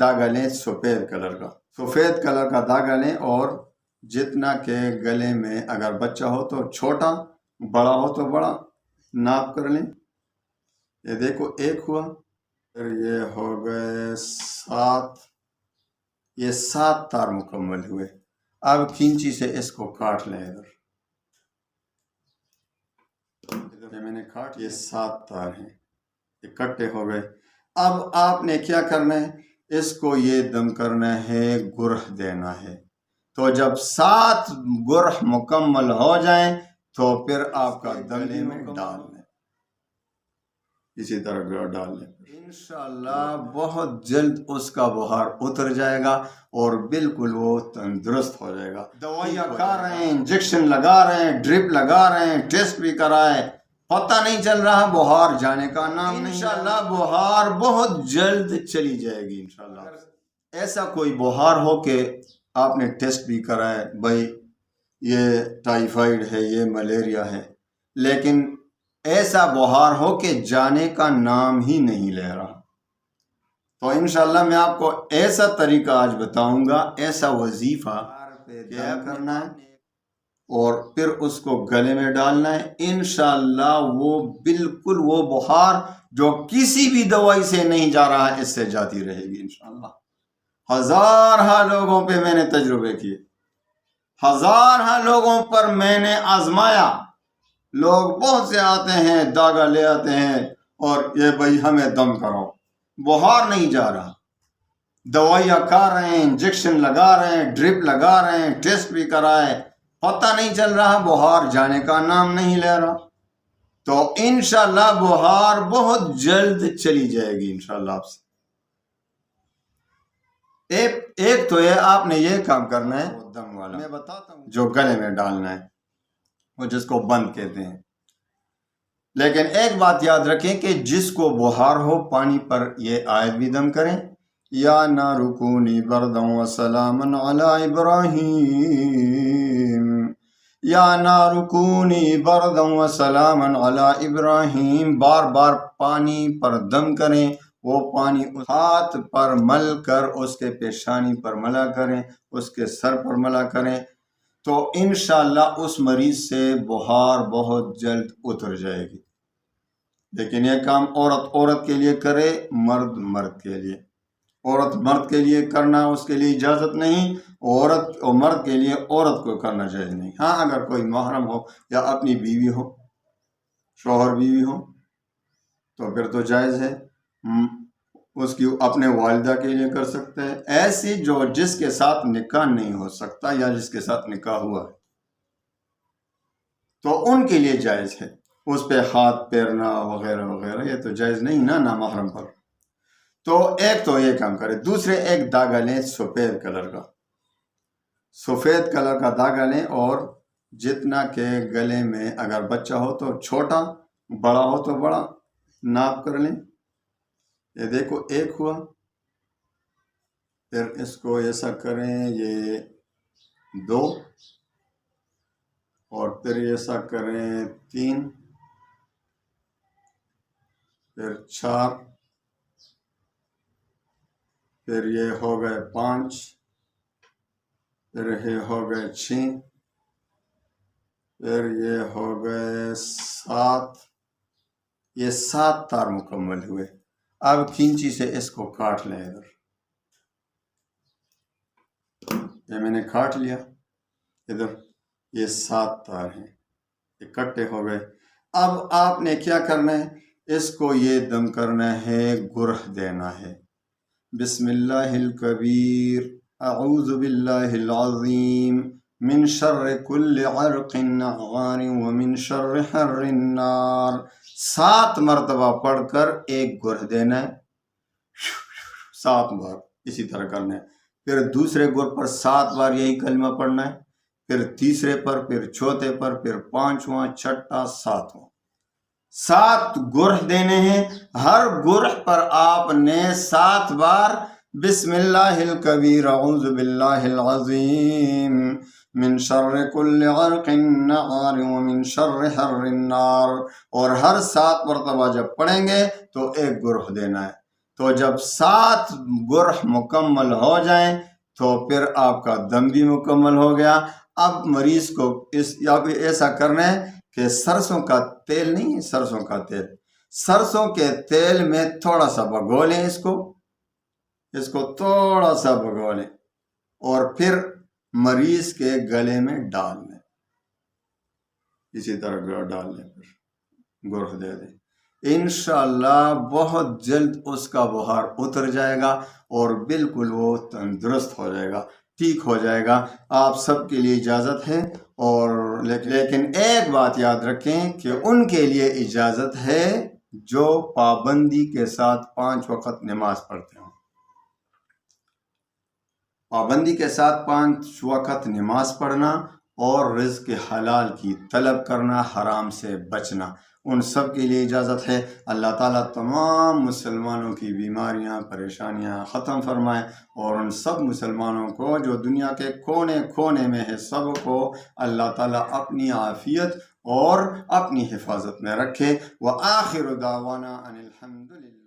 دھاگا لیں سفید کلر کا، سفید کلر کا دھاگا لیں اور جتنا کہ گلے میں اگر بچہ ہو تو چھوٹا، بڑا ہو تو بڑا ناپ کر لیں۔ یہ دیکھو ایک ہوا، پھر یہ ہو گئے 7، یہ 7 تار مکمل ہوئے۔ اب کھینچی سے اس کو کاٹ لیں، ادھر میں نے کاٹ، یہ 7 تار ہیں، اکٹھے ہو گئے۔ اب آپ نے کیا کرنا ہے، اس کو یہ دم کرنا ہے، گرہ دینا ہے۔ تو جب 7 گرہ مکمل ہو جائیں تو پھر آپ کا گلے میں ڈال لیں، اسی طرح گرہ ڈال لیں۔ انشاءاللہ بہت جلد اس کا بخار اتر جائے گا اور بالکل وہ تندرست ہو جائے گا۔ دوائیاں کھا رہے ہیں، انجیکشن لگا رہے ہیں، ڈرپ لگا رہے ہیں، ٹیسٹ بھی کرائے، پتہ نہیں چل رہا، بخار جانے کا نام نہیں۔ انشاءاللہ بخار بہت جلد چلی جائے گی انشاءاللہ۔ ایسا کوئی بخار ہو کہ آپ نے ٹیسٹ بھی کرائے، بھائی یہ ٹائیفائیڈ ہے، یہ ملیریا ہے، لیکن ایسا بخار ہو کہ جانے کا نام ہی نہیں لے رہا، تو انشاءاللہ میں آپ کو ایسا طریقہ آج بتاؤں گا، ایسا وظیفہ کیا کرنا ہے اور پھر اس کو گلے میں ڈالنا ہے۔ انشاءاللہ وہ بالکل وہ بخار جو کسی بھی دوائی سے نہیں جا رہا ہے، اس سے جاتی رہے گی انشاءاللہ۔ ہزارہ لوگوں پہ میں نے تجربے کیے، ہزارہ لوگوں پر میں نے آزمایا۔ لوگ بہت سے آتے ہیں، داغا لے آتے ہیں اور یہ بھائی ہمیں دم کرو، بخار نہیں جا رہا، دوائیاں کھا رہے ہیں، انجیکشن لگا رہے ہیں، ڈرپ لگا رہے ہیں، ٹیسٹ بھی کرائے، پتہ نہیں چل رہا، بخار جانے کا نام نہیں لے رہا۔ تو انشاءاللہ بخار بہت جلد چلی جائے گی انشاءاللہ آپ سے۔ ایک تو یہ آپ نے یہ کام کرنا ہے، دم والا میں بتاتا ہوں، جو گلے میں ڈالنا ہے، وہ جس کو بند کہتے ہیں۔ لیکن ایک بات یاد رکھیں کہ جس کو بخار ہو پانی پر یہ آیت بھی دم کریں، یا نار کونی بردا وسلاما علی ابراہیم، یا نار کونی بردا وسلاما علی ابراہیم، بار بار پانی پر دم کریں۔ وہ پانی ہاتھ پر مل کر اس کے پیشانی پر ملا کریں، اس کے سر پر ملا کریں، تو انشاءاللہ اس مریض سے بخار بہت جلد اتر جائے گی۔ لیکن یہ کام عورت کے لیے کرے، مرد کے لیے، عورت مرد کے لیے کرنا اس کے لیے اجازت نہیں، عورت اور مرد کے لیے عورت کو کرنا جائز نہیں۔ ہاں اگر کوئی محرم ہو یا اپنی بیوی ہو، شوہر بیوی ہو، تو پھر تو جائز ہے، اس کی اپنے والدہ کے لیے کر سکتے ہیں۔ ایسی جو جس کے ساتھ نکاح نہیں ہو سکتا یا جس کے ساتھ نکاح ہوا ہے تو ان کے لیے جائز ہے، اس پہ ہاتھ پھیرنا وغیرہ وغیرہ، یہ تو جائز نہیں نا نامحرم پر۔ تو ایک تو یہ کام کرے، دوسرے ایک دھاگا لیں سفید کلر کا، سفید کلر کا دھاگا لیں اور جتنا کہ گلے میں اگر بچہ ہو تو چھوٹا، بڑا ہو تو بڑا ناپ کر لیں۔ یہ دیکھو ایک ہوا، پھر اس کو ایسا کریں، یہ 2 اور پھر ایسا کریں 3، پھر 4، پھر یہ ہو گئے 5، پھر یہ ہو گئے 6، پھر یہ ہو گئے 7، یہ 7 تار مکمل ہوئے۔ اب کھینچی سے اس کو کاٹ لیں، ادھر یہ میں نے کاٹ لیا، ادھر یہ 7 تار ہیں، اکٹھے ہو گئے۔ اب آپ نے کیا کرنا ہے، اس کو یہ دم کرنا ہے، گرہ دینا ہے۔ بسم اللہ الکبیر، اعوذ باللہ العظیم، من شر کل عرق نغار ومن شر حر النار۔ 7 مرتبہ پڑھ کر ایک گرہ دینا ہے، 7 بار اسی طرح کرنا ہے۔ پھر دوسرے گر پر 7 بار یہی کلمہ پڑھنا ہے، پھر تیسرے پر، پھر چوتھے پر، پھر 5واں، 6واں، 7واں، 7 گرہ دینے ہیں۔ ہر گرہ پر آپ نے 7 بار بسم اللہ الکبیر، اعوذ باللہ العظیم، من شر کل عرق نغار ومن شر حر النار، اور ہر 7 مرتبہ جب پڑھیں گے تو ایک گرہ دینا ہے۔ تو جب 7 گرہ مکمل ہو جائیں تو پھر آپ کا دم بھی مکمل ہو گیا۔ اب مریض کو ایسا کرنا ہے کہ سرسوں کا تیل نہیں ہے، سرسوں کا تیل، سرسوں کے تیل میں تھوڑا سا بھگو لیں، اس کو تھوڑا سا بھگو لیں اور پھر مریض کے گلے میں ڈال لیں، اسی طرح ڈال لیں، پھر گرہ دے دیں۔ انشاءاللہ بہت جلد اس کا بخار اتر جائے گا اور بالکل وہ تندرست ہو جائے گا، ٹھیک ہو جائے گا۔ آپ سب کے لیے اجازت ہے، اور لیکن ایک بات یاد رکھیں کہ ان کے لیے اجازت ہے جو پابندی کے ساتھ 5 وقت نماز پڑھتے ہیں۔ پابندی کے ساتھ 5 وقت نماز پڑھنا اور رزق حلال کی طلب کرنا، حرام سے بچنا، ان سب کے لیے اجازت ہے۔ اللہ تعالیٰ تمام مسلمانوں کی بیماریاں، پریشانیاں ختم فرمائے، اور ان سب مسلمانوں کو جو دنیا کے کونے کونے میں ہے، سب کو اللہ تعالیٰ اپنی عافیت اور اپنی حفاظت میں رکھے۔ وآخر دعوانا ان الحمد للہ۔